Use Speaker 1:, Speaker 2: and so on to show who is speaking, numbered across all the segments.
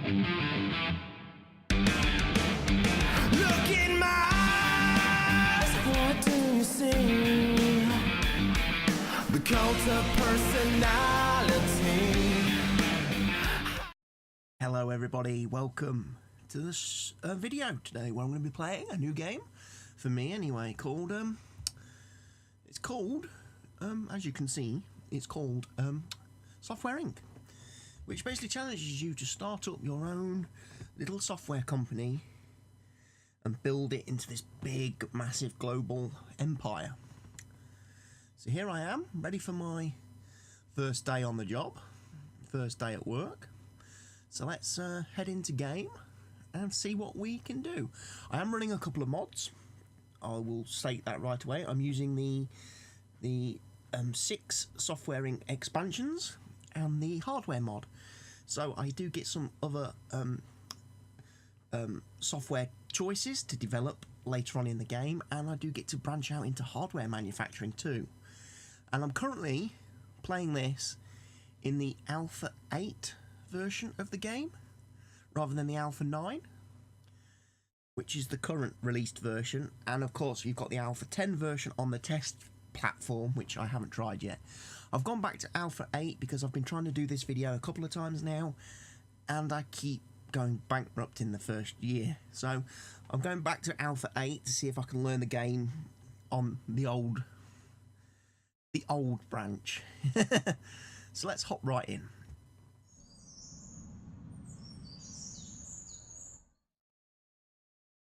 Speaker 1: Look in my eyes, what do you see? The cult of personality.
Speaker 2: Hello everybody, welcome to this video today where I'm going to be playing a new game, for me anyway, called, as you can see, it's called Software Inc., which basically challenges you to start up your own little software company and build it into this big, massive global empire. So here I am, ready for my first day on the job, first day at work. So let's head into game and see what we can do. I am running a couple of mods. I will state that right away. I'm using the 6 Software Inc. expansions and the hardware mod. So I do get some other software choices to develop later on in the game, and I do get to branch out into hardware manufacturing too. And I'm currently playing this in the Alpha 8 version of the game rather than the Alpha 9, which is the current released version. And of course you've got the Alpha 10 version on the test platform, which I haven't tried yet. I've gone back to Alpha 8 because I've been trying to do this video a couple of times now and I keep going bankrupt in the first year. So I'm going back to Alpha 8 to see if I can learn the game on the old branch. So let's hop right in.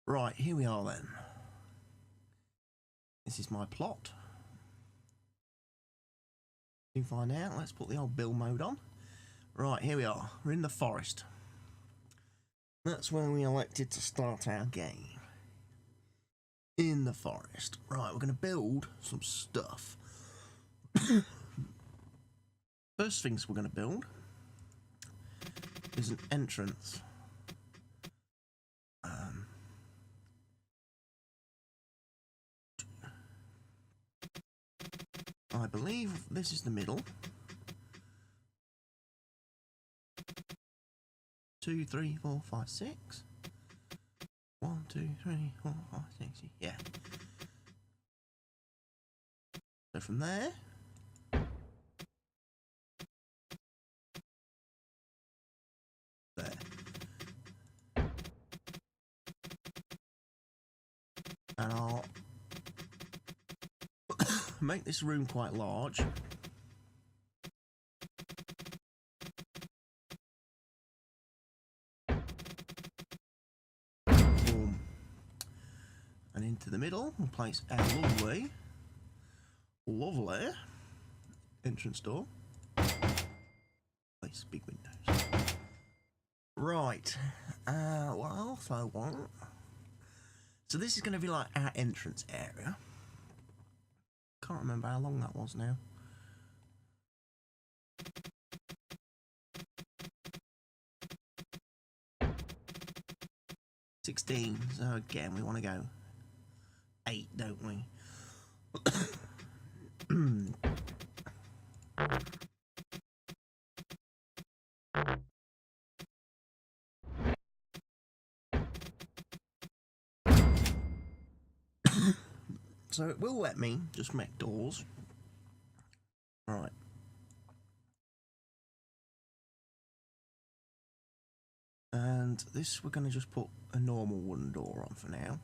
Speaker 2: Right, here we are then. This is my plot. You find out. Let's put the old build mode on. Right, here we are. We're in the forest. That's where we elected to start our game. In the forest. Right, we're going to build some stuff. First things we're going to build is an entrance. I believe this is the middle. 2, 3, 4, 5, 6. 1, 2, 3, 4, 5, 6. Yeah. So from there, there. And I'll make this room quite large. Boom. And into the middle, we'll place a lovely entrance door. Place big windows. Right. What else I want? So this is going to be like our entrance area. Can't remember how long that was now. $16. So again, we want to go 8, don't we? So it will let me just make doors. Right. And this we're going to just put a normal wooden door on for now.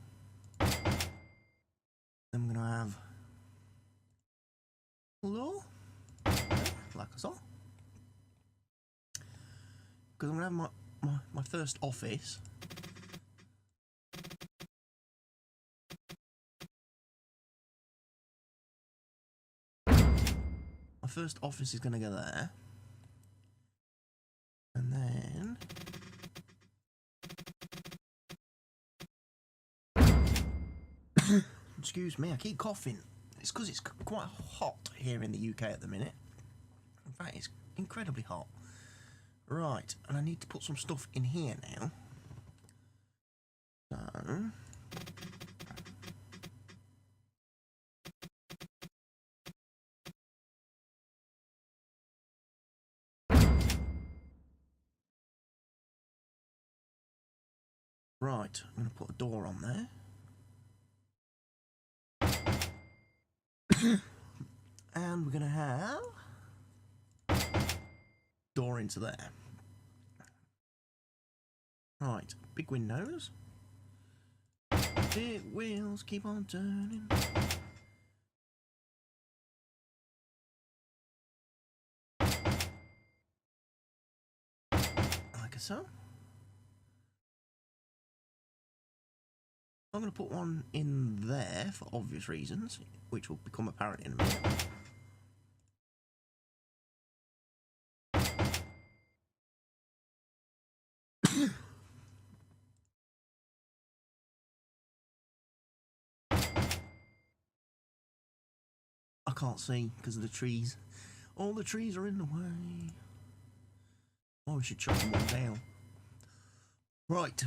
Speaker 2: Then we're going to have a door, like I saw. Because I'm going to have my first office. My first office is going to go there. And then excuse me, I keep coughing. It's because it's quite hot here in the UK at the minute. In fact, it's incredibly hot. Right, and I need to put some stuff in here now. So Right, I'm going to put a door on there. And we're going to have door into there. Right, big windows. Big wheels keep on turning. Like so. I'm going to put one in there for obvious reasons, which will become apparent in a minute. I can't see because of the trees. All the trees are in the way. Oh, we should chop them all down. Right.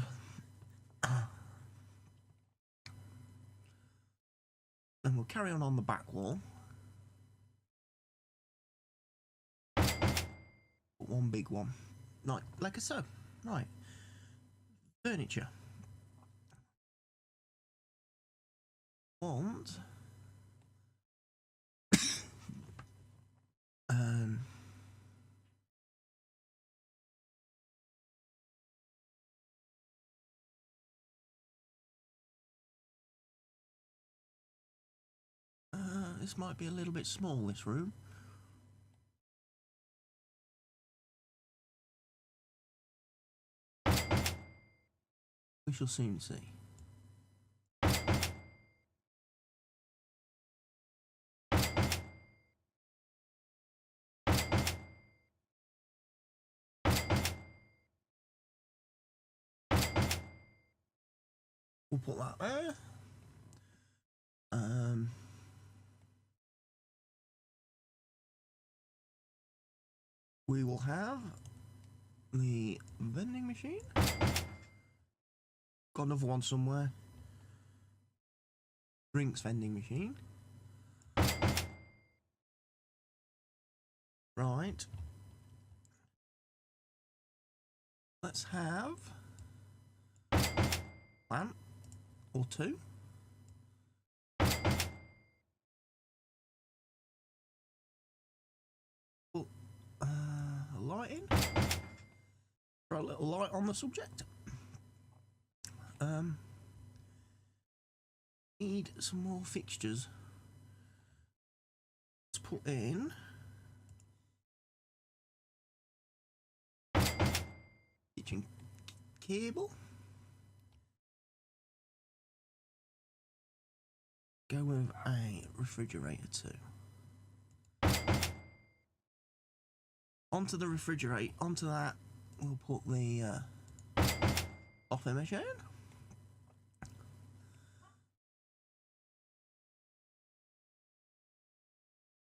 Speaker 2: And we'll carry on the back wall. Put one big one. Like so. Right. Furniture. Want. This might be a little bit small, this room. We shall soon see. We'll put that there. We will have the vending machine. Got another one somewhere. Drinks vending machine. Right. Let's have one or two. Put a light in. Throw a little light on the subject. Need some more fixtures. Let's put in kitchen cable. Go with a refrigerator too. Onto the refrigerator, onto that we'll put the coffee machine.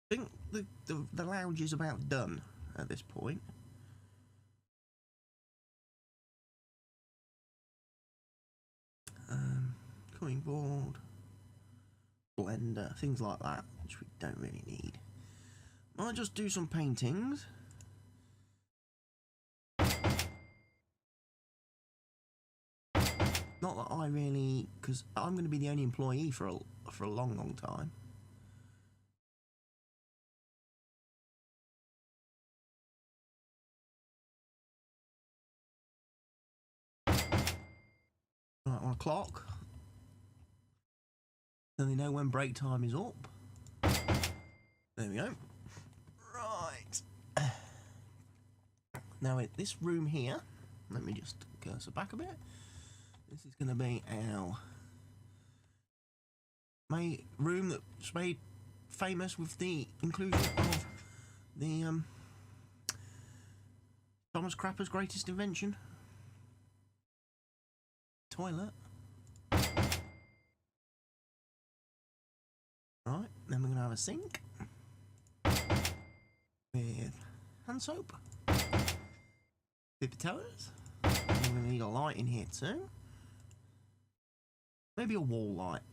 Speaker 2: I think the lounge is about done at this point. Cutting board, blender, things like that, which we don't really need. Might just do some paintings. Not that I really, because I'm going to be the only employee for a long time. Right, on a clock. Then they know when break time is up. There we go. Right. Now this room here, let me just cursor back a bit. This is going to be our room that's made famous with the inclusion of the Thomas Crapper's greatest invention. Toilet. Right, then we're going to have a sink with hand soap, paper towels. We're going to need a light in here too. Maybe a wall light.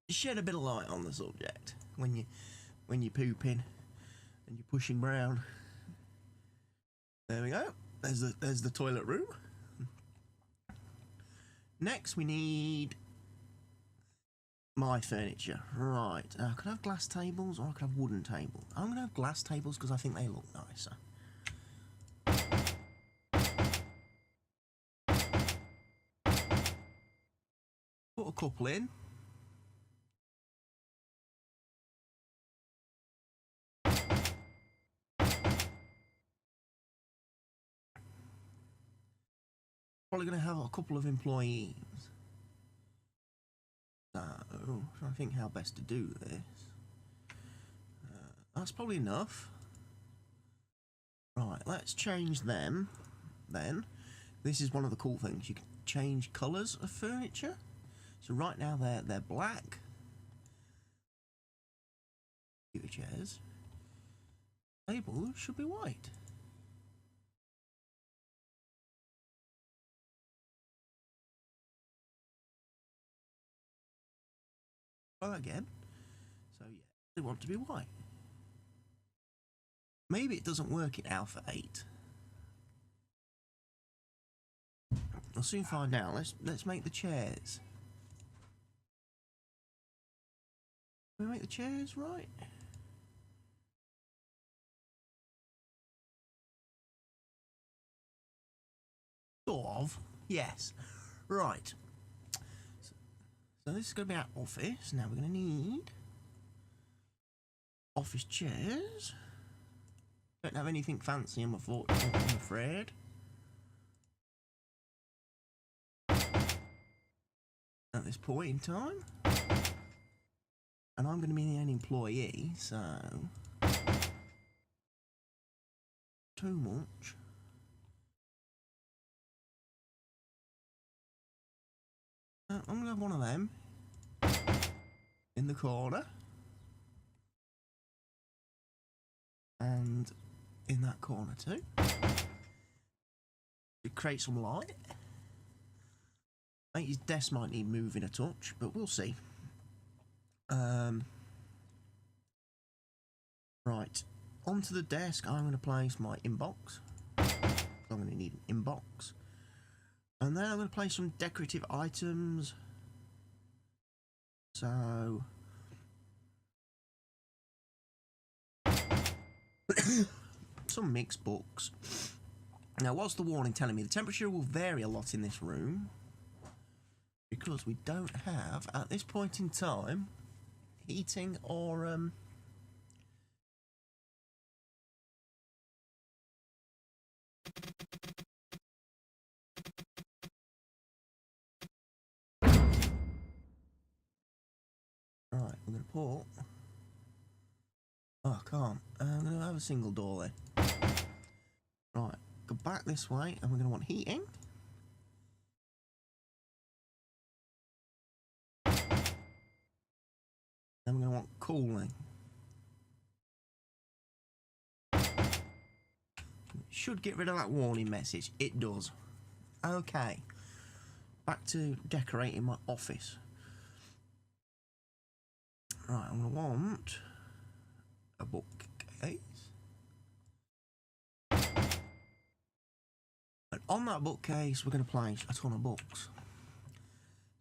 Speaker 2: Shed a bit of light on the subject when you're pooping and you're pushing brown. There we go. There's the toilet room. Next, we need my furniture. Right, I could have glass tables or I could have wooden tables. I'm going to have glass tables because I think they look nicer. Put a couple in. Probably going to have a couple of employees. So, I'm trying to think how best to do this. That's probably enough. Right, let's change them then. This is one of the cool things. You can change colours of furniture. So right now they're black. Chairs. Table should be white. Try again. So yeah, they want to be white. Maybe it doesn't work in Alpha 8. I'll soon find out. Let's make the chairs. Can we make the chairs right? Sort of. Yes. Right. So this is going to be our office. Now we're going to need office chairs. Don't have anything fancy, I'm afraid. At this point in time. And I'm going to be the only employee, so too much. I'm going to have one of them in the corner. And in that corner too. To create some light. I think his desk might need moving a touch, but we'll see. Right, onto the desk I'm going to place my inbox. I'm going to need an inbox. And then I'm going to place some decorative items. So some mixed books. Now, what's the warning telling me? The temperature will vary a lot in this room because we don't have, at this point in time, heating or right, we're going to put... Oh, I can't. I'm going to have a single door there. Right, go back this way, and we're going to want heating. Then we're going to want cooling. Should get rid of that warning message. It does. Okay. Back to decorating my office. Right, I'm going to want a bookcase. And on that bookcase, we're going to place a ton of books.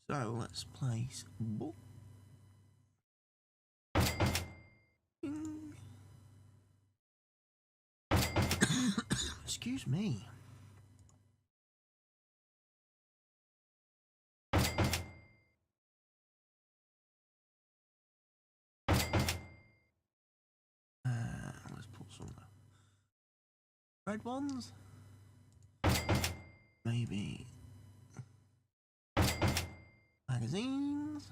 Speaker 2: So let's place book. Excuse me. Let's put some red ones. Maybe magazines.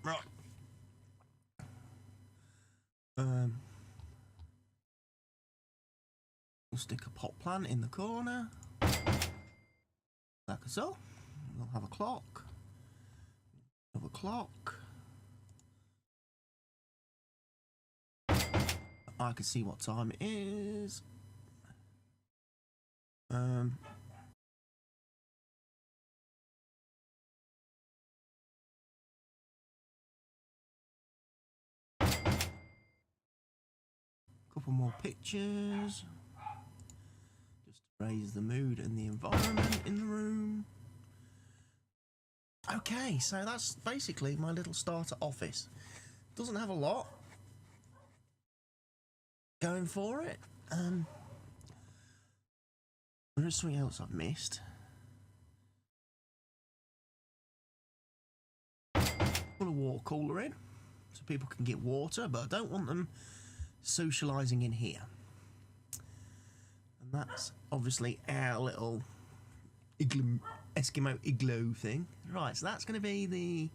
Speaker 2: Right. We'll stick a pot plant in the corner, like so. We'll have a clock. Have a clock. I can see what time it is. Um, couple more pictures. Just to raise the mood and the environment in the room. Okay, so that's basically my little starter office. Doesn't have a lot going for it. There is something else I've missed. Put a water cooler in so people can get water, but I don't want them socialising in here. And that's obviously our little igloo, Eskimo igloo thing. Right, so that's going to be the...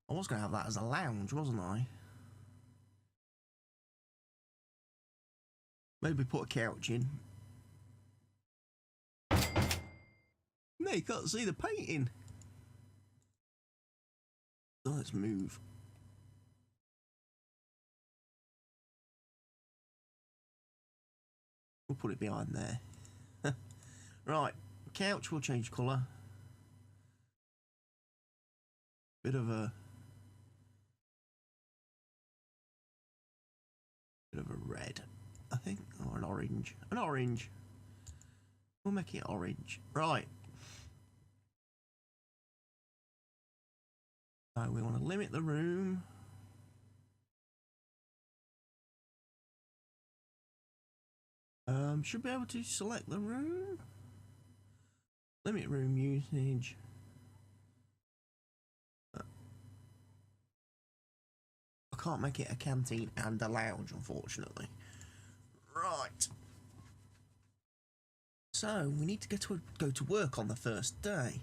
Speaker 2: I was going to have that as a lounge, wasn't I? Maybe put a couch in. No, you can't see the painting. So let's move. We'll put it behind there. Right, couch will change colour. Bit of a red, I think, or an orange. An orange. We'll make it orange. Right. So we want to limit the room. Should be able to select the room. Limit room usage. I can't make it a canteen and a lounge, unfortunately. Right. So we need to go to work on the first day.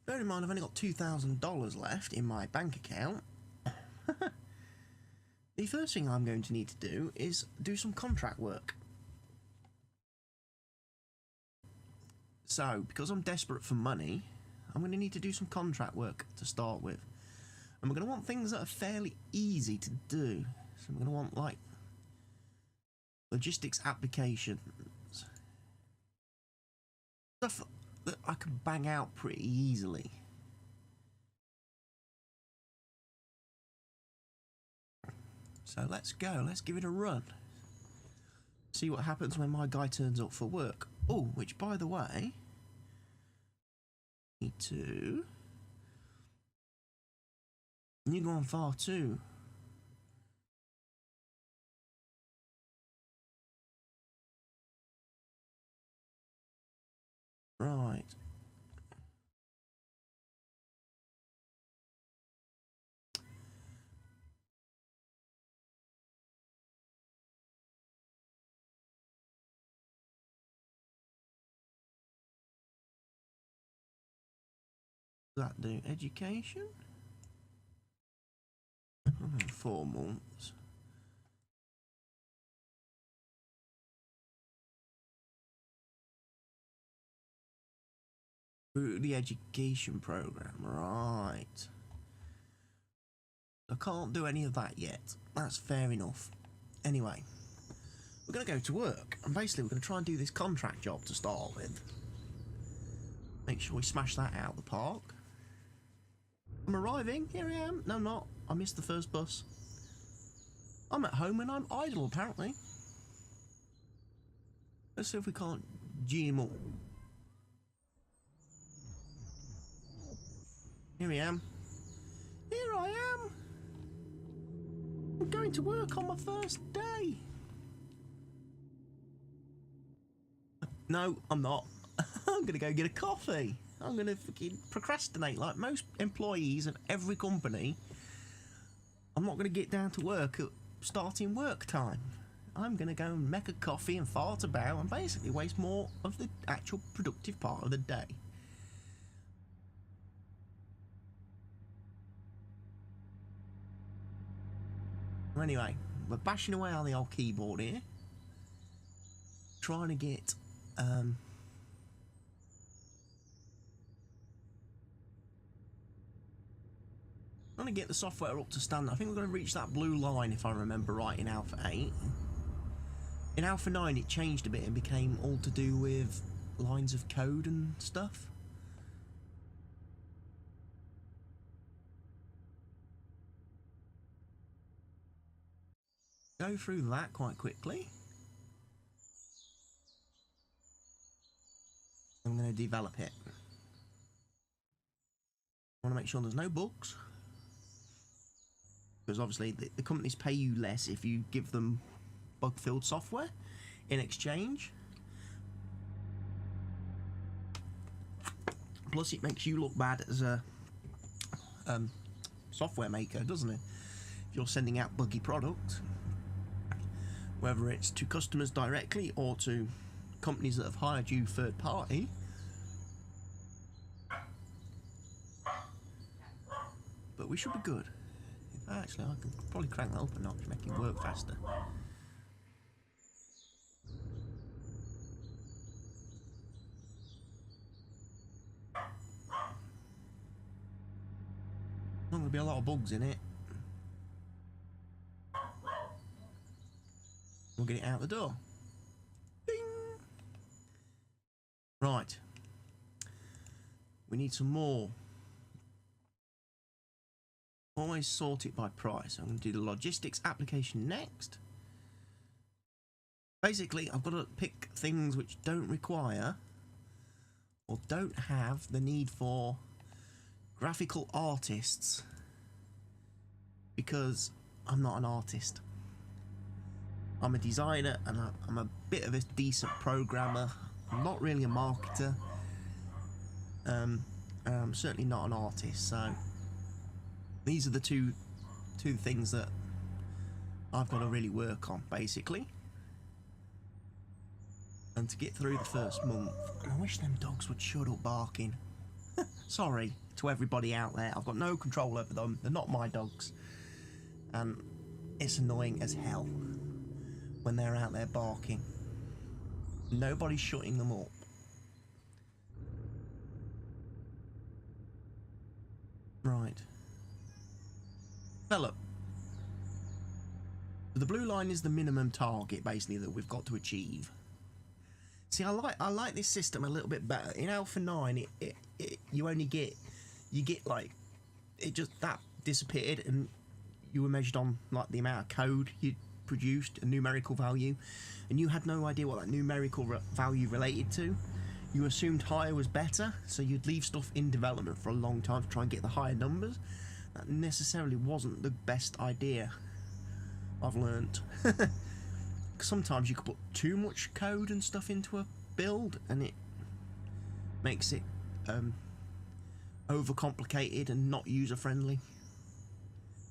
Speaker 2: Bear in mind, I've only got $2,000 left in my bank account. The first thing I'm going to need to do is do some contract work. So, because I'm desperate for money, I'm going to need to do some contract work to start with. And we're going to want things that are fairly easy to do. So I'm going to want, like, logistics applications. Stuff that I can bang out pretty easily. So let's go, let's give it a run. See what happens when my guy turns up for work. Oh, which, by the way, need to... You're going far too. Right. Does that do education? 4 months. Through the education program, right. I can't do any of that yet. That's fair enough. Anyway, we're going to go to work, and basically we're going to try and do this contract job to start with. Make sure we smash that out of the park. I'm arriving. Here I am. No, I'm not. I missed the first bus. I'm at home and I'm idle, apparently. Let's see if we can't G him up. Here I am. Here I am. I'm going to work on my first day. No, I'm not. I'm going to go get a coffee. I'm going to fucking procrastinate like most employees of every company. I'm not going to get down to work at starting work time. I'm going to go and make a coffee and fart about and basically waste more of the actual productive part of the day. Anyway, we're bashing away on the old keyboard here. Trying to get... trying to get the software up to standard. I think we're going to reach that blue line if I remember right in Alpha 8. In Alpha 9 it changed a bit and became all to do with lines of code and stuff. Go through that quite quickly. I'm going to develop it. I want to make sure there's no bugs. Because obviously the companies pay you less if you give them bug-filled software in exchange. Plus it makes you look bad as a software maker, doesn't it? If you're sending out buggy products, whether it's to customers directly or to companies that have hired you third party. But we should be good. Actually, I can probably crank that up a notch, make it work faster. Not going to be a lot of bugs in it. We'll get it out the door. Ding! Right. We need some more. Always sort it by price. I'm going to do the logistics application next. Basically, I've got to pick things which don't require or don't have the need for graphical artists, because I'm not an artist. I'm a designer and I'm a bit of a decent programmer. I'm not really a marketer. I'm certainly not an artist, so these are the two things that I've got to really work on, basically. And to get through the first month, and I wish them dogs would shut up barking. Sorry to everybody out there, I've got no control over them. They're not my dogs, and it's annoying as hell when they're out there barking. Nobody's shutting them up. Right. Develop. The blue line is the minimum target, basically, that we've got to achieve. See, I like this system a little bit better. In Alpha 9, you only get like, it just, that disappeared, and you were measured on like the amount of code you produced, a numerical value, and you had no idea what that numerical value related to. You assumed higher was better, so you'd leave stuff in development for a long time to try and get the higher numbers. That necessarily wasn't the best idea, I've learnt. Sometimes you could put too much code and stuff into a build, and it makes it overcomplicated and not user-friendly.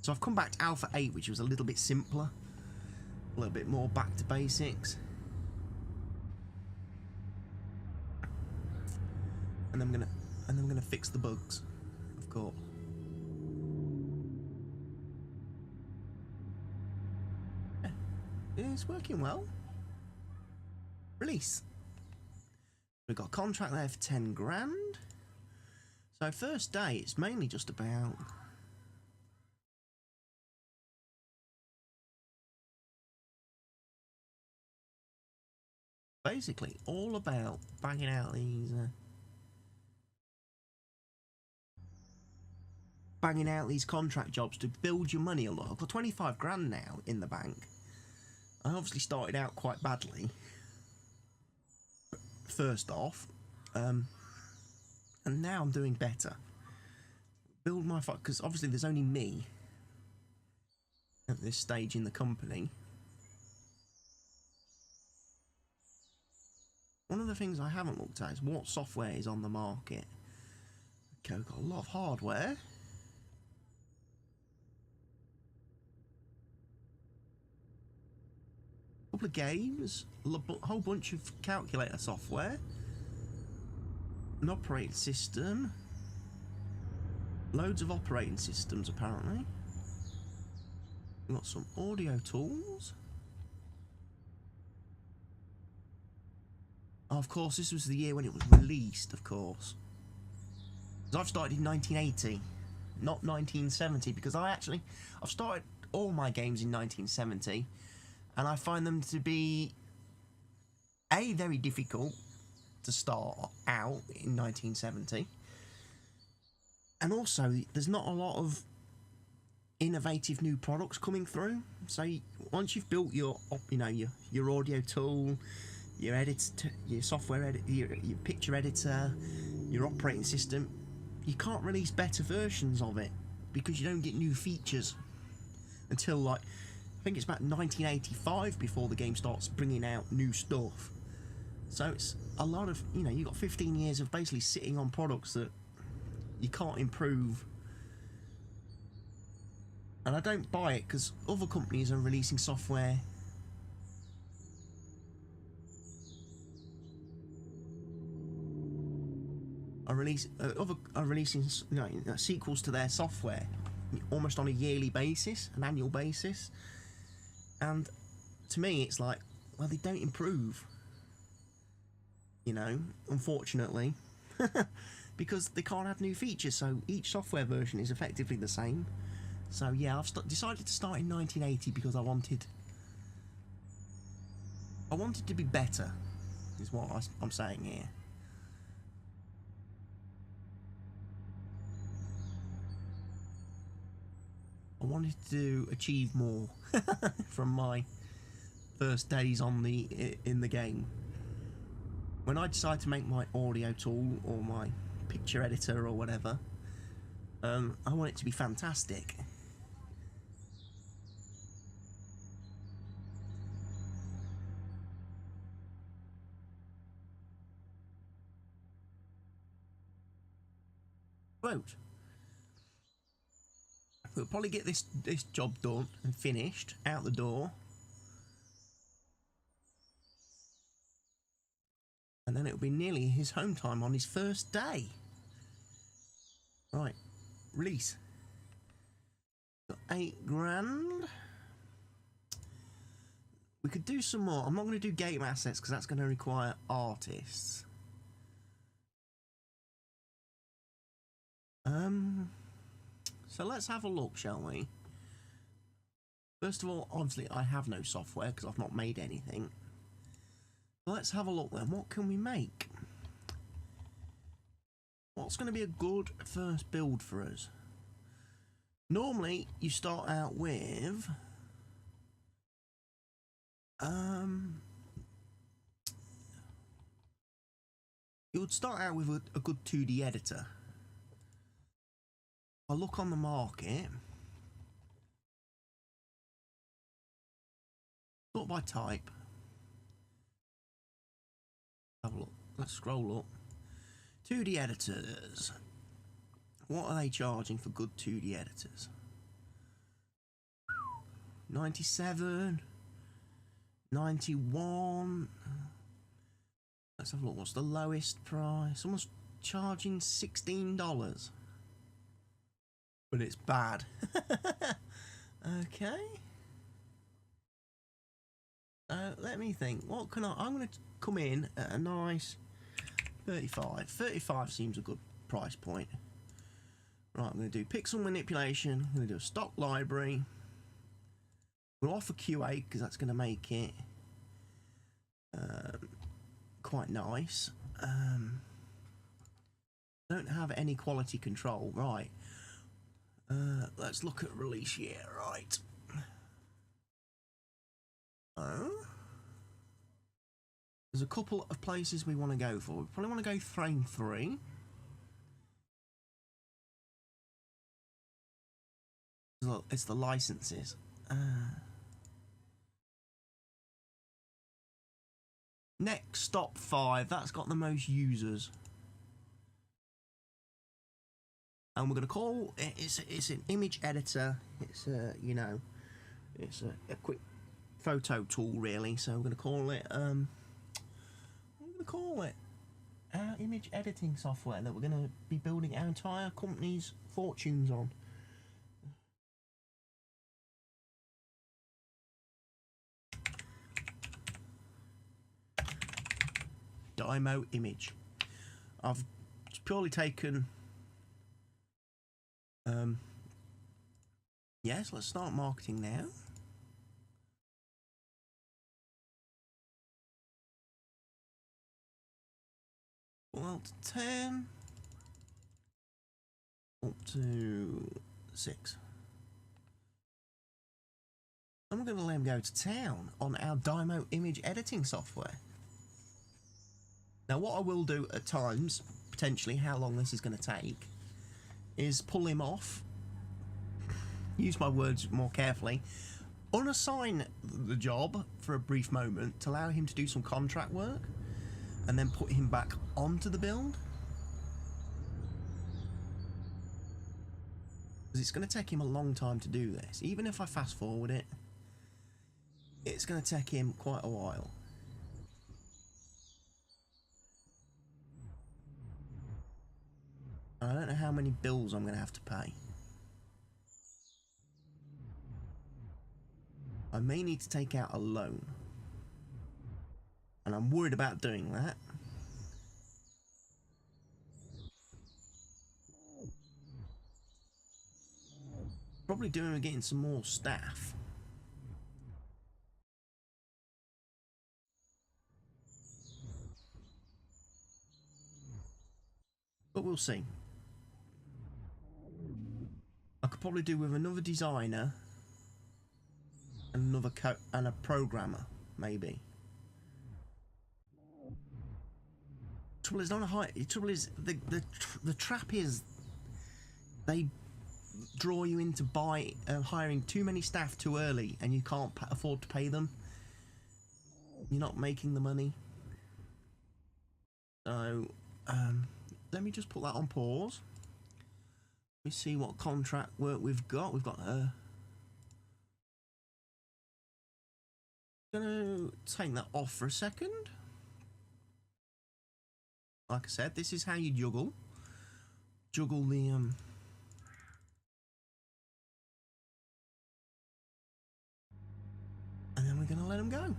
Speaker 2: So I've come back to Alpha 8, which was a little bit simpler, a little bit more back to basics. And I'm gonna fix the bugs, of course. Yeah, it's working well. Release. We've got a contract there for 10 grand. So first day, it's mainly just about basically all about banging out these contract jobs to build your money a lot. I've got 25 grand now in the bank. I obviously started out quite badly first off, and now I'm doing better. Build my because obviously there's only me at this stage in the company. One of the things I haven't looked at is what software is on the market. Okay, we've got a lot of hardware. Couple of games, a whole bunch of calculator software, an operating system, loads of operating systems apparently. We've got some audio tools. Oh, of course, this was the year when it was released, of course. Because I've started in 1980, not 1970, because I've started all my games in 1970. And I find them to be very difficult to start out in 1970, and also there's not a lot of innovative new products coming through. So once you've built your audio tool, your edit, your software edit, your picture editor, your operating system, you can't release better versions of it because you don't get new features until, like, I think it's about 1985 before the game starts bringing out new stuff. So it's a lot of, you've got 15 years of basically sitting on products that you can't improve. And I don't buy it because other companies are releasing software are releasing sequels to their software almost on a yearly basis, an annual basis. And to me, it's like, well, they don't improve, unfortunately, because they can't add new features. So each software version is effectively the same. So yeah, I've decided to start in 1980 because I wanted to be better, is what I'm saying here. I wanted to achieve more from my first days in the game. When I decided to make my audio tool or my picture editor or whatever, I want it to be fantastic. Quote. We'll probably get this job done and finished, out the door. And then it'll be nearly his home time on his first day. Right, release. Got $8,000. We could do some more. I'm not going to do game assets because that's going to require artists. So let's have a look, shall we? First of all, obviously, I have no software because I've not made anything. Let's have a look then. What can we make? What's going to be a good first build for us? Normally, you start out with... you would start out with a good 2D editor. I look on the market, sort by type. Have a look. Let's scroll up. 2D editors. What are they charging for good 2D editors? 97, 91. Let's have a look. What's the lowest price? Someone's charging $16. But it's bad. Okay. Let me think. What can I'm going to come in at a nice 35. 35 seems a good price point. Right, I'm going to do pixel manipulation. I'm going to do a stock library. We'll offer QA because that's going to make it quite nice. Don't have any quality control. Right. Let's look at release year, right. There's a couple of places we want to go for. We probably want to go frame 3. Look, it's the licenses. Next stop 5, that's got the most users. And we're going to call it, it's an image editor. It's it's a quick photo tool really. So we're going to call it our image editing software that we're going to be building our entire company's fortunes on. Dymo image. I've purely taken. Yes, let's start marketing now. well to 10. Up to 6. And we're going to let him go to town on our Dymo image editing software. Now what I will do at times, potentially how long this is going to take, is pull him off, use my words more carefully, unassign the job for a brief moment to allow him to do some contract work, and then put him back onto the build. Because it's going to take him a long time to do this. Even if I fast forward it, it's going to take him quite a while. I don't know how many bills I'm going to have to pay. I may need to take out a loan. And I'm worried about doing that. Probably doing getting some more staff. But we'll see. I could probably do with another designer and a programmer, maybe. Trouble is not a high. Trouble is the trap is they draw you into hiring too many staff too early, and you can't afford to pay them. You're not making the money. So let me just put that on pause. Let me see what contract work we've got. We've got gonna take that off for a second. Like I said, this is how you juggle the and then we're gonna let them go.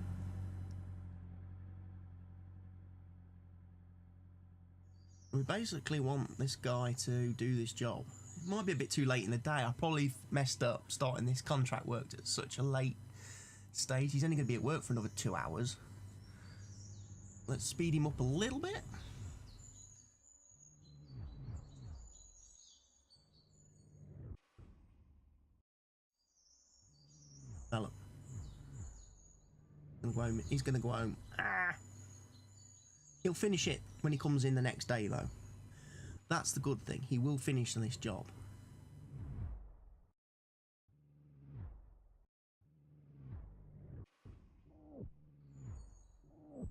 Speaker 2: We basically want this guy to do this job. It might be a bit too late in the day. I probably messed up starting this contract work at such a late stage. He's only going to be at work for another 2 hours. Let's speed him up a little bit. Now look. He's going to go home. He'll finish it when he comes in the next day, though. That's the good thing. He will finish this job.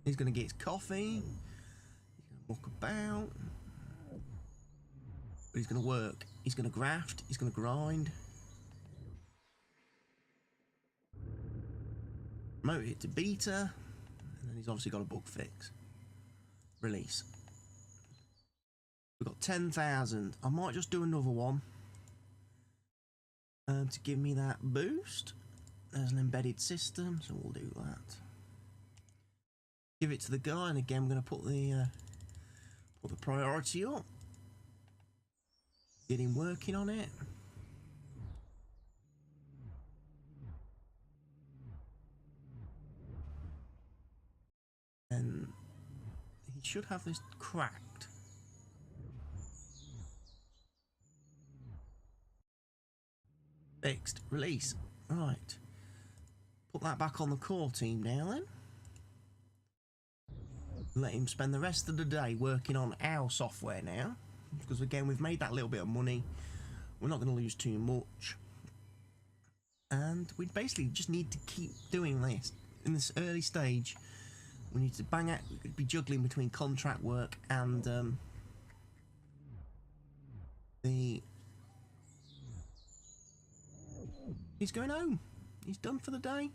Speaker 2: He's going to get his coffee. He's going to walk about. But he's going to work. He's going to graft. He's going to grind. Promote it to beta. And then he's obviously got a bug fix. Release. We've got 10,000. I might just do another one to give me that boost. There's an embedded system, so we'll do that. Give it to the guy, and again, we're going to put the priority up. Get him working on it. And he should have this cracked. Fixed. Release. Right. Put that back on the core team now then. Let him spend the rest of the day working on our software now. Because again, we've made that little bit of money. We're not going to lose too much. And we basically just need to keep doing this. In this early stage, we need to be juggling between contract work and He's going home. He's done for the day.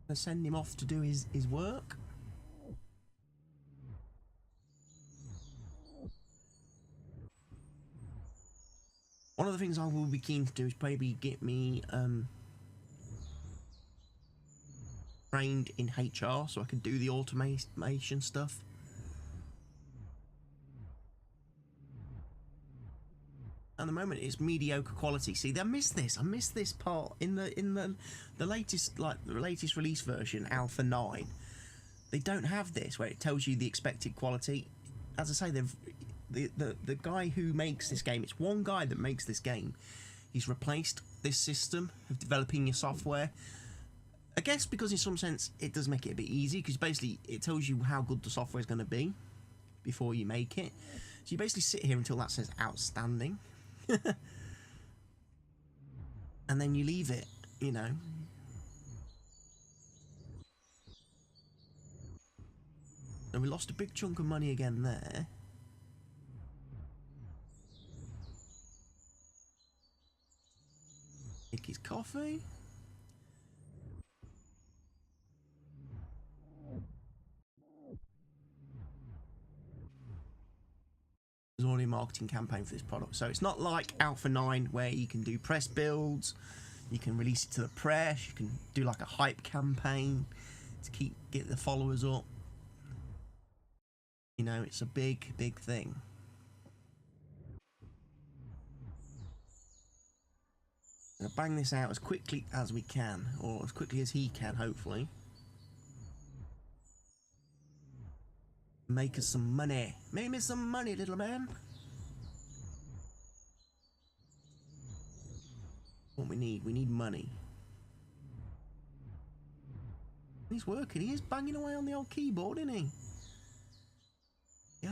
Speaker 2: Gonna send him off to do his work. One of the things I will be keen to do is maybe get me trained in HR so I can do the automation stuff. moment, it's mediocre quality. See, I missed this part in the latest release version, Alpha 9. They don't have this where it tells you the expected quality. As I say, the guy who makes this game, it's one guy that makes this game. He's replaced this system of developing your software. I guess because in some sense it does make it a bit easy, because basically it tells you how good the software is going to be before you make it. So you basically sit here until that says outstanding. And then you leave it, you know. And we lost a big chunk of money again there. Take his coffee. There's already a marketing campaign for this product, so it's not like Alpha 9 where you can do press builds, you can release it to the press, you can do like a hype campaign to get the followers up. You know, it's a big thing. I'm gonna bang this out as quickly as we can, or as quickly as he can, hopefully. Make us some money. Make me some money, little man. What we need money. He's working. He is banging away on the old keyboard, isn't he? Yo.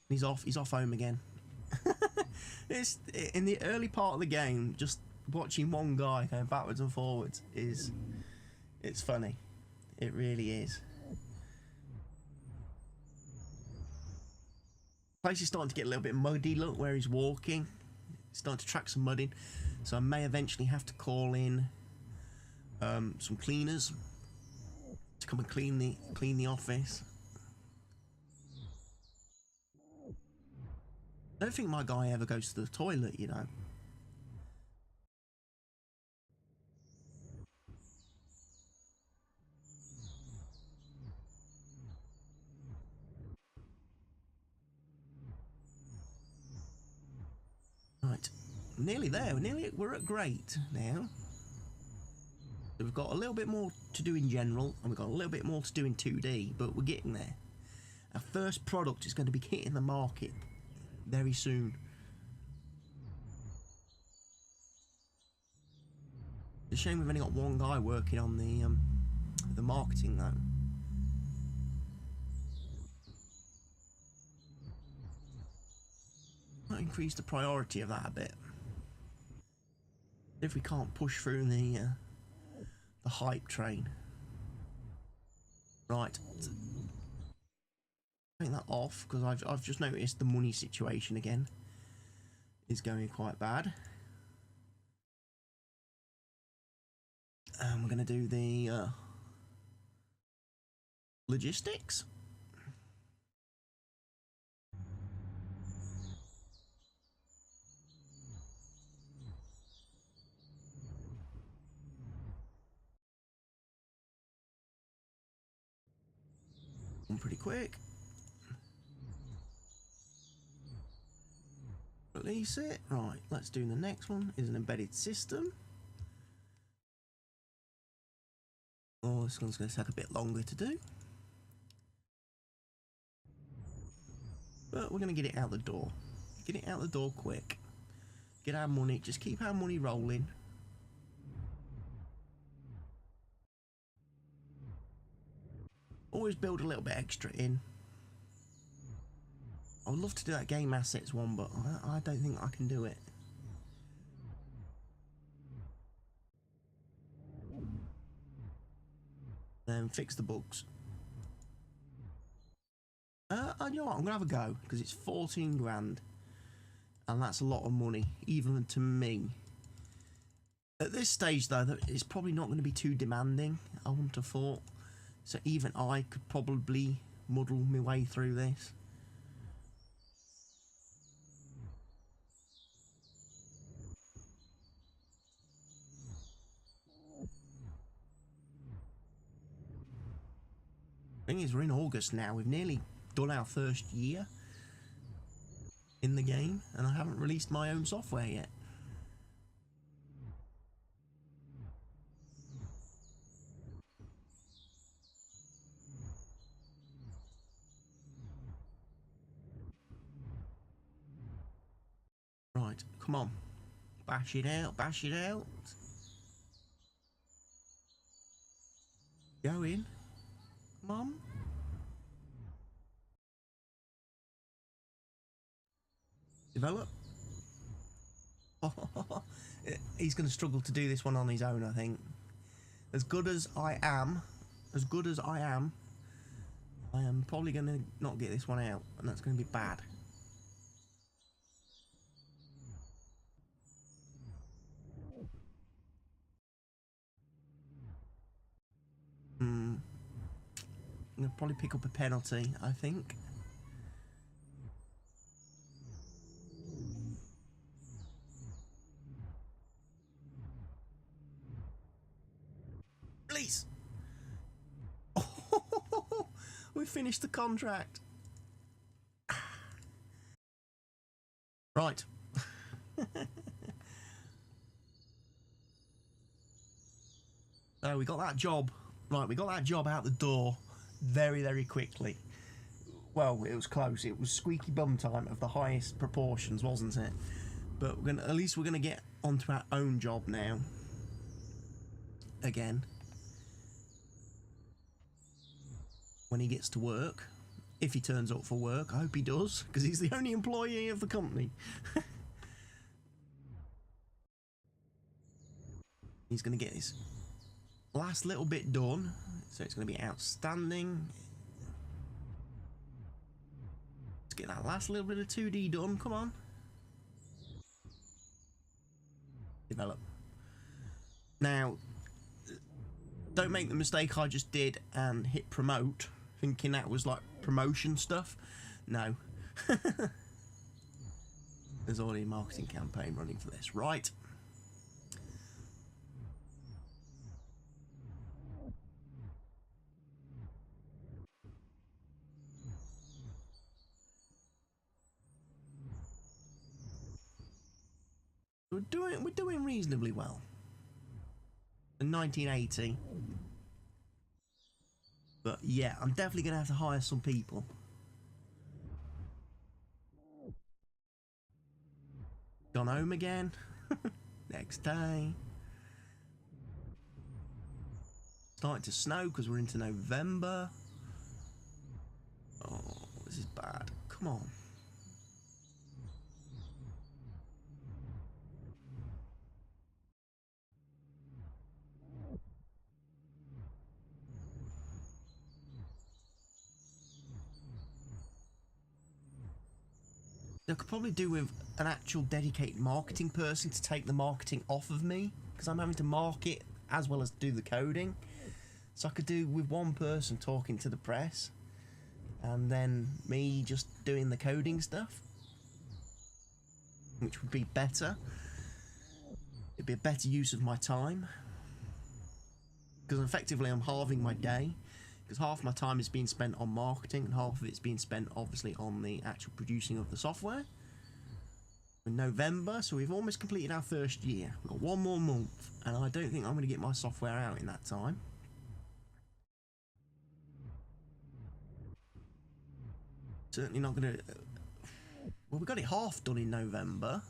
Speaker 2: He's off home again. It's in the early part of the game, just watching one guy going backwards and forwards it's funny. It really is. The place is starting to get a little bit muddy. Look where he's walking. It's starting to track some mud in. So I may eventually have to call in some cleaners to come and clean the office. I don't think my guy ever goes to the toilet, you know. Right, nearly there. We're at great now. So we've got a little bit more to do in general, and we've got a little bit more to do in 2D, but we're getting there. Our first product is going to be hitting the market very soon. It's a shame we've only got one guy working on the marketing though. Might increase the priority of that a bit. If we can't push through the hype train. Right. Take that off because I've just noticed the money situation again is going quite bad. And we're going to do the logistics. Pretty quick. Release it. Right, let's do the next one. Is an embedded system. Oh, this one's going to take a bit longer to do. But we're going to get it out the door. Get it out the door quick. Get our money. Just keep our money rolling. Always build a little bit extra in. I would love to do that game assets one, but I don't think I can do it. Then fix the bugs. You know what? I'm gonna have a go because it's 14 grand, and that's a lot of money, even to me. At this stage, though, it's probably not going to be too demanding. I wouldn't have thought. So even I could probably muddle my way through this. Thing is, we're in August now. We've nearly done our first year. in the game, and I haven't released my own software yet. Right, come on. Bash it out, bash it out. Go in. Come on. Develop. He's going to struggle to do this one on his own, I think. As good as I am, I am probably going to not get this one out, and that's going to be bad. I'm going to probably pick up a penalty, I think. Please! We finished the contract. Right. So we got that job. Right, we got that job out the door very, very quickly. Well, it was close. It was squeaky bum time of the highest proportions, wasn't it? But at least we're gonna get onto our own job now. Again. When he gets to work. If he turns up for work. I hope he does, because he's the only employee of the company. He's gonna get his last little bit done, so it's going to be outstanding. Let's get that last little bit of 2D done, come on. Develop. Now, don't make the mistake I just did and hit promote, thinking that was like promotion stuff. No. There's already a marketing campaign running for this, right? We're doing reasonably well. In 1980. But yeah, I'm definitely gonna have to hire some people. Gone home again. Next day. Starting to snow because we're into November. Oh, this is bad. Come on. I could probably do with an actual dedicated marketing person to take the marketing off of me, because I'm having to market as well as do the coding. So I could do with one person talking to the press and then me just doing the coding stuff, which would be better. It'd be a better use of my time, because effectively I'm halving my day, because half my time is being spent on marketing and half of it's being spent obviously on the actual producing of the software. In November, so we've almost completed our first year. We've got one more month, and I don't think I'm going to get my software out in that time. Certainly not going to... Well, we got it half done in November.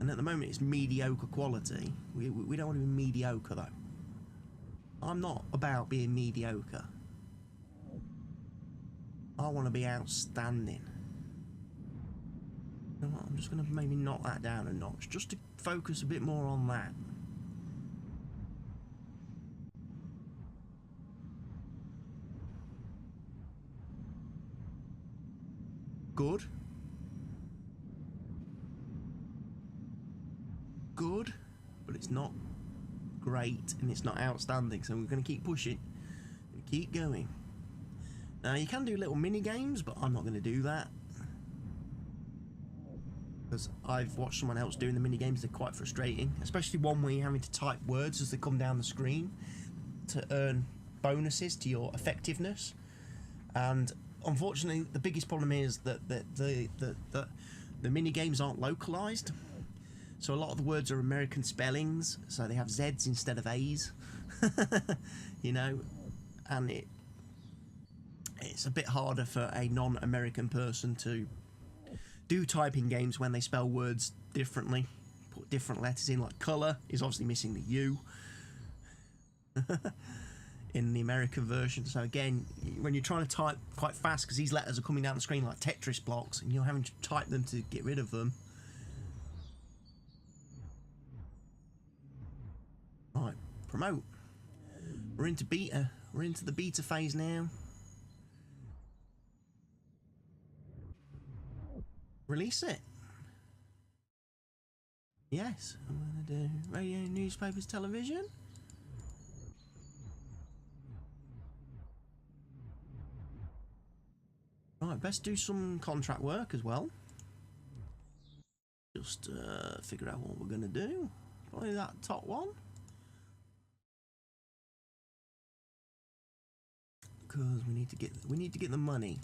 Speaker 2: And at the moment it's mediocre quality. We don't want to be mediocre though. I'm not about being mediocre. I want to be outstanding. You know what, I'm just going to maybe knock that down a notch, just to focus a bit more on that. Good. Good, but it's not great and it's not outstanding, so we're going to keep pushing, keep going. Now you can do little mini games, but I'm not going to do that, because I've watched someone else doing the mini games. They're quite frustrating, especially one where you're having to type words as they come down the screen to earn bonuses to your effectiveness, and unfortunately, the biggest problem is that the mini games aren't localized. So a lot of the words are American spellings, so they have Z's instead of A's. You know, and it's a bit harder for a non-American person to do typing games when they spell words differently, put different letters in, like colour is obviously missing the U in the American version. So again, when you're trying to type quite fast, because these letters are coming down the screen like Tetris blocks, and you're having to type them to get rid of them. Right, promote. We're into beta. We're into the beta phase now. Release it. Yes, I'm gonna do radio, newspapers, television. Right, best do some contract work as well. Just figure out what we're gonna do. Probably that top one. Because we need to get the money.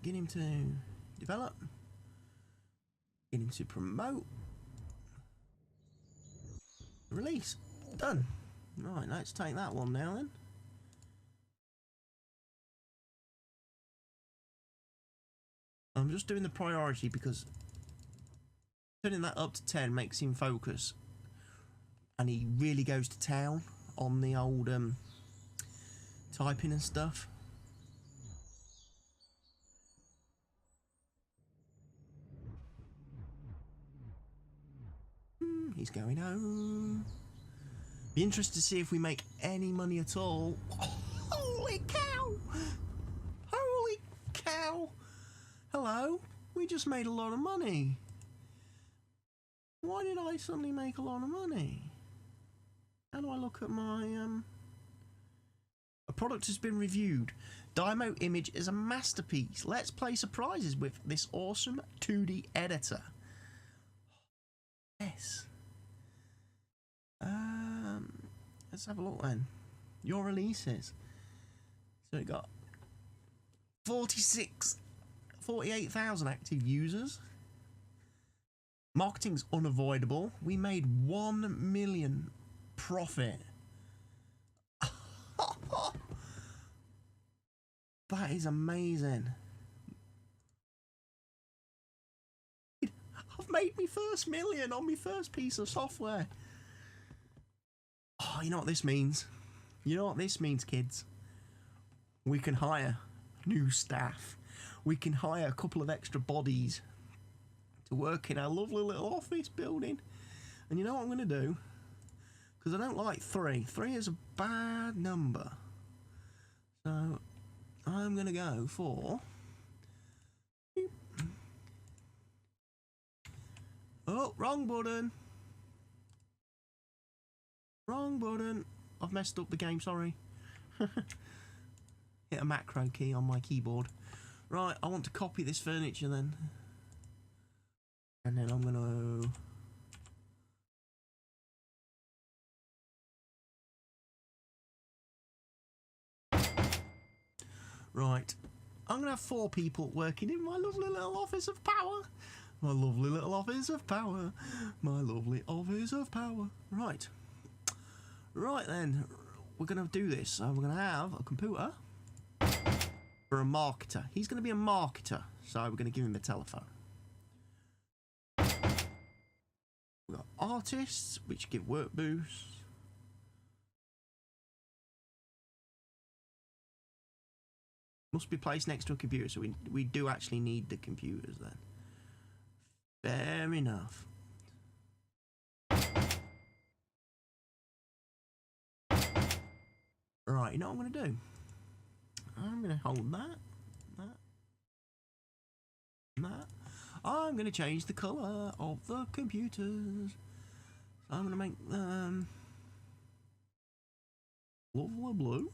Speaker 2: Get him to develop. Get him to promote. Release. Done. Right, let's take that one now then. I'm just doing the priority because turning that up to 10 makes him focus, and he really goes to town on the old typing and stuff. He's going home. Be interested to see if we make any money at all. Oh, holy cow! Holy cow! Hello, we just made a lot of money. Why did I suddenly make a lot of money? How do I look at my a product has been reviewed. Dymo image is a masterpiece. Let's play surprises with this awesome 2D editor. Yes. Let's have a look then. Your releases. So we got 48,000 active users. Marketing's unavoidable. We made 1 million profit. That is amazing. I've made my first million on my first piece of software. Oh, you know what this means? You know what this means, kids? We can hire new staff. We can hire a couple of extra bodies to work in our lovely little office building. And you know what I'm going to do? Because I don't like 3. 3 is a bad number. So I'm going to go for... Oh, wrong button. Wrong button. I've messed up the game, sorry. Hit a macro key on my keyboard. Right, I want to copy this furniture then. And then I'm going to... Right. I'm going to have 4 people working in my lovely little office of power. My lovely little office of power. My lovely office of power. Right. Right then. We're going to do this. So we're going to have a computer for a marketer. He's going to be a marketer. So we're going to give him a telephone. We've got artists, which give work boosts. Must be placed next to a computer, so we do actually need the computers then. Fair enough. Right, you know what I'm going to do? I'm going to hold that. I'm going to change the colour of the computers. So I'm going to make them lovely blue.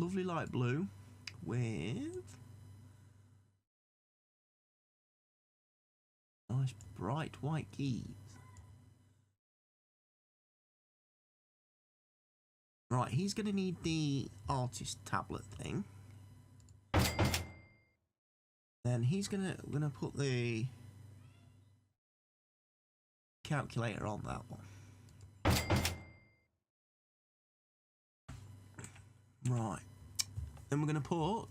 Speaker 2: Lovely light blue with nice bright white keys. Right, he's going to need the artist tablet thing. Then he's gonna put the calculator on that one. Right. Then we're gonna put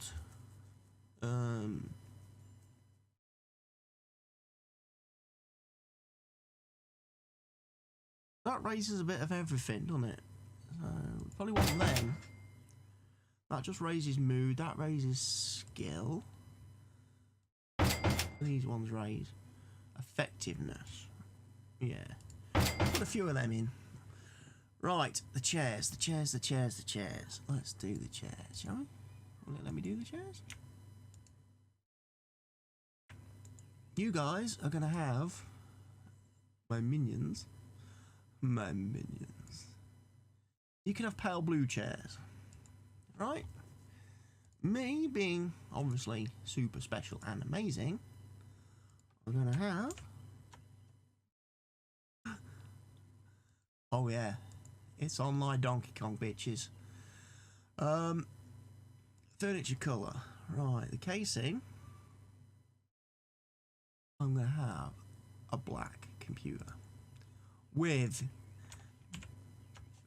Speaker 2: that raises a bit of everything, doesn't it? So we probably want them. That just raises mood, that raises skill. These ones raise effectiveness. Yeah. Put a few of them in. Right, the chairs. Let's do the chairs, shall we? Will it let me do the chairs? You guys are going to have my minions. You can have pale blue chairs. Right? Me being obviously super special and amazing, we're going to have... Oh yeah, it's on my Donkey Kong, bitches. Furniture colour. Right, the casing. I'm going to have a black computer with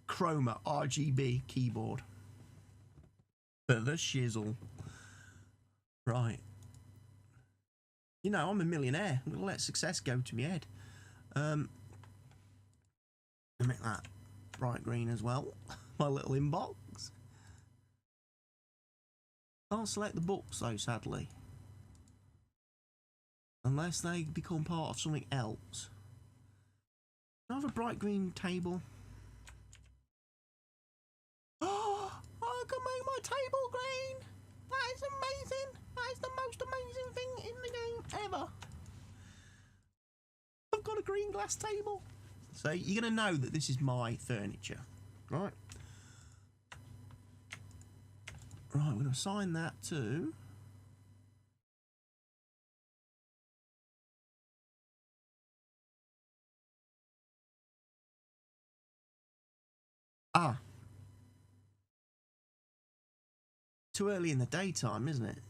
Speaker 2: chroma RGB keyboard for the shizzle. Right. You know, I'm a millionaire. I'm going to let success go to my head. Make that bright green as well. My little inbox. Can't select the books though, sadly. Unless they become part of something else. I have a bright green table. Oh, I can make my table green! That is amazing! That is the most amazing thing in the game ever! I've got a green glass table. So you're going to know that this is my furniture, right? Right, we're going to assign that to... Too early in the daytime, isn't it?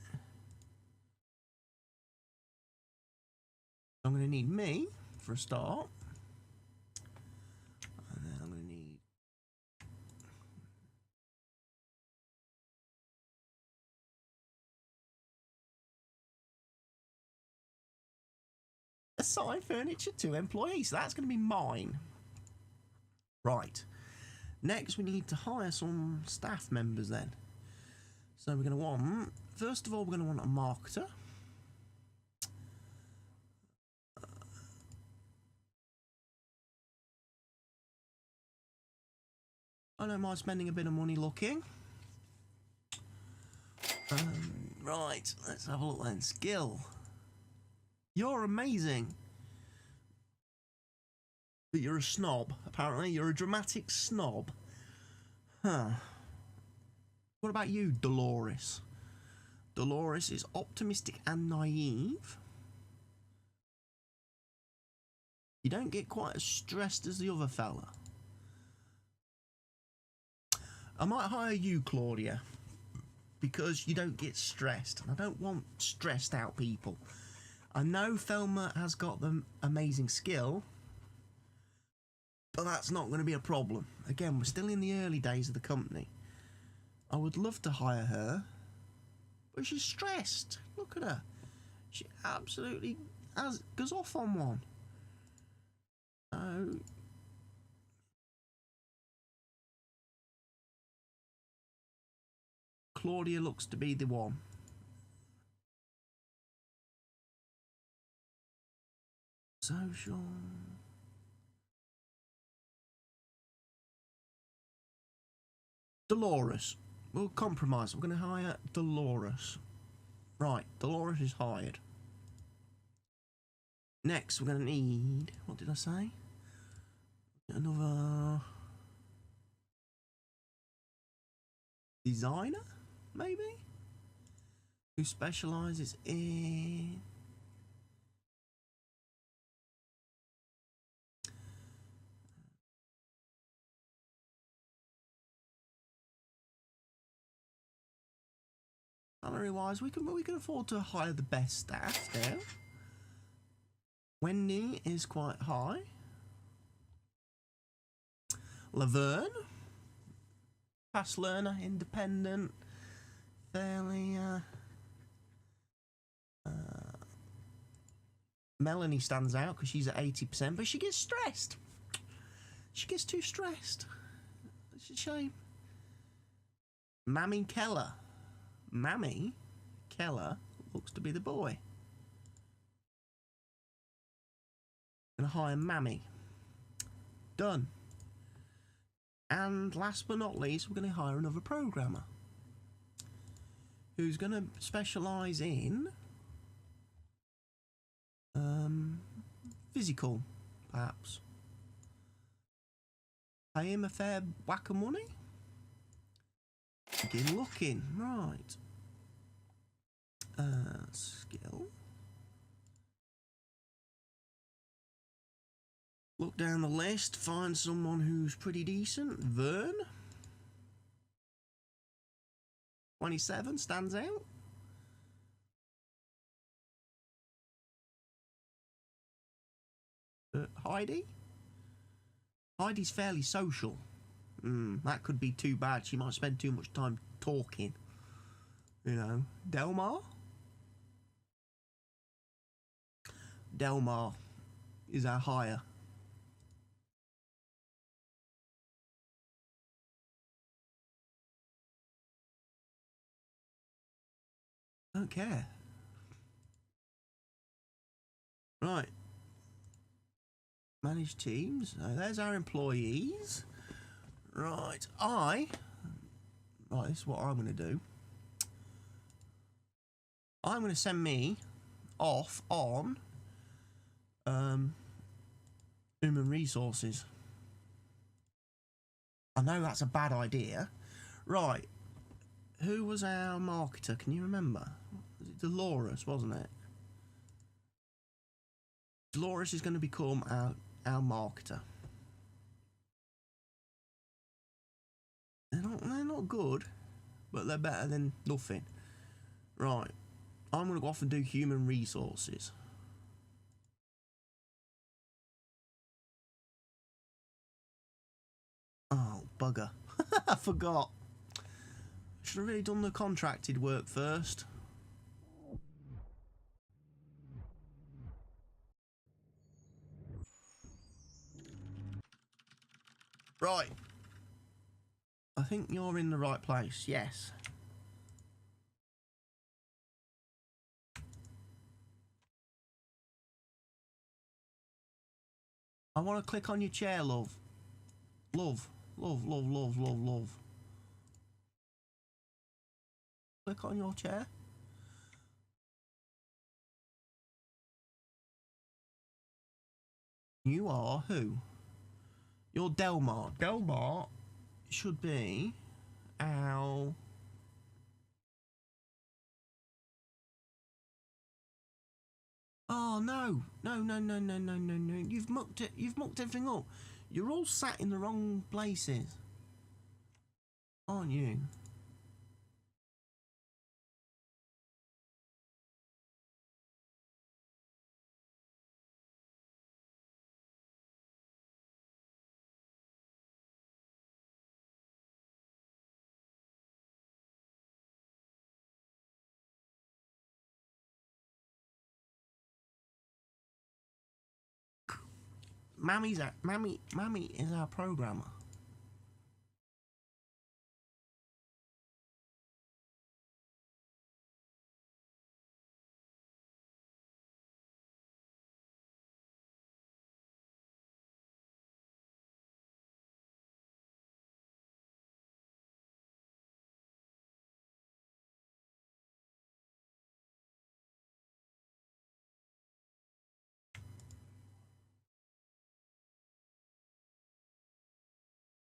Speaker 2: I'm going to need me for a start. And then I'm going to need... assign furniture to employees. So that's going to be mine. Right. Next, we need to hire some staff members then. So we're going to want... First of all, we're going to want a marketer. I don't mind spending a bit of money looking. Right, let's have a look then. Skill. You're amazing. But you're a snob, apparently. You're a dramatic snob. Huh. What about you, Dolores? Dolores is optimistic and naive. You don't get quite as stressed as the other fella. I might hire you, Claudia, because you don't get stressed. I don't want stressed out people. I know Thelma has got the amazing skill, but that's not going to be a problem. Again, we're still in the early days of the company. I would love to hire her, but she's stressed. Look at her. She absolutely goes off on one. So... Claudia looks to be the one. Social. Dolores. We'll compromise. We're going to hire Dolores. Right, Dolores is hired. Next, we're going to need... What did I say? Another... designer? Maybe? who specialises in salary wise, we can afford to hire the best staff there. Wendy is quite high. Laverne, fast learner, independent, fairly. Melanie stands out because she's at 80%, but she gets stressed. She gets too stressed. It's a shame. Mammy Keller. Mammy Keller looks to be the boy. Gonna hire Mammy. Done. And last but not least, we're going to hire another programmer who's going to specialise in physical, perhaps. Pay him a fair whack of money. Begin looking. Right. Skill. Look down the list, find someone who's pretty decent. Vern. 27, stands out. Heidi. Heidi's fairly social. That could be too bad. She might spend too much time talking. You know. Delmar. Delmar is our hire. Don't care. Right. Manage teams. There's our employees. Right. Right, this is what I'm going to do. I'm going to send me off on human resources. I know that's a bad idea. Right. Who was our marketer? Can you remember? Was it Dolores, wasn't it? Dolores is going to become our marketer. They're not good, but they're better than nothing. Right. I'm going to go off and do human resources. Oh, bugger. I forgot. Should have really done the contracted work first. Right. I think you're in the right place, yes. I want to click on your chair, love. Love. Click on your chair. You are who? You're Delmar. Delmar should be our... Oh, no. No. You've mucked everything up. You're all sat in the wrong places. Aren't you? Mammy is our programmer.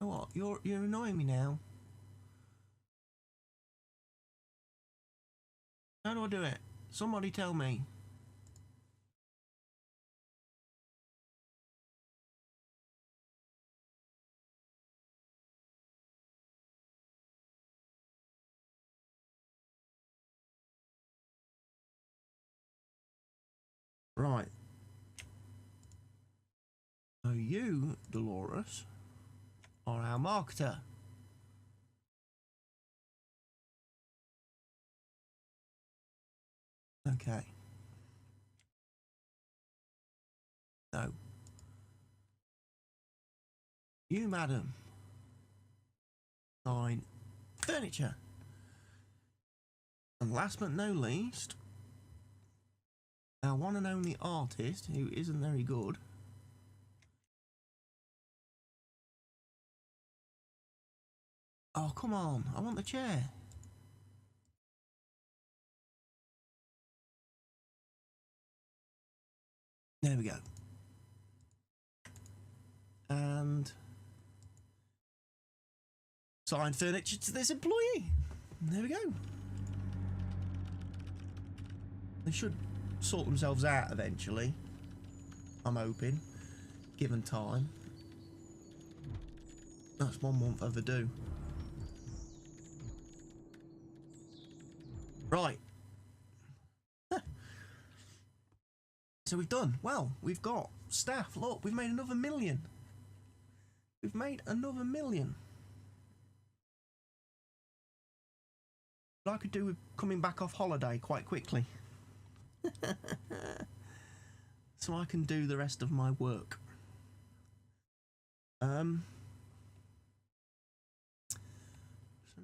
Speaker 2: You know what? You're annoying me now. How do I do it? Somebody tell me. Right. So you, Dolores, are our marketer. Okay. So, you, madam, sign furniture. And last but no least, our one and only artist, who isn't very good. Oh, come on. I want the chair. There we go. And sign furniture to this employee. There we go. They should sort themselves out eventually. I'm hoping. Given time. That's 1 month overdue. Right. So we've done. Well, we've got staff. Look, we've made another 1 million. We've made another 1 million. I could do with coming back off holiday quite quickly. So I can do the rest of my work. So yeah.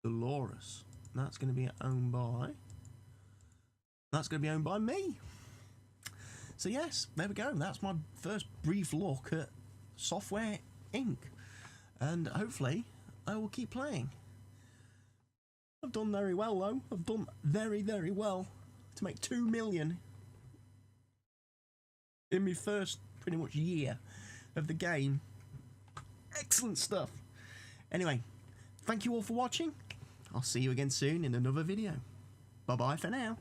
Speaker 2: Dolores. That's going to be owned by... That's going to be owned by me. So yes, there we go. That's my first brief look at Software Inc. And hopefully I will keep playing. I've done very well though. I've done very, very well to make 2 million in my first pretty much year of the game. Excellent stuff. Anyway, thank you all for watching. I'll see you again soon in another video. Bye bye for now.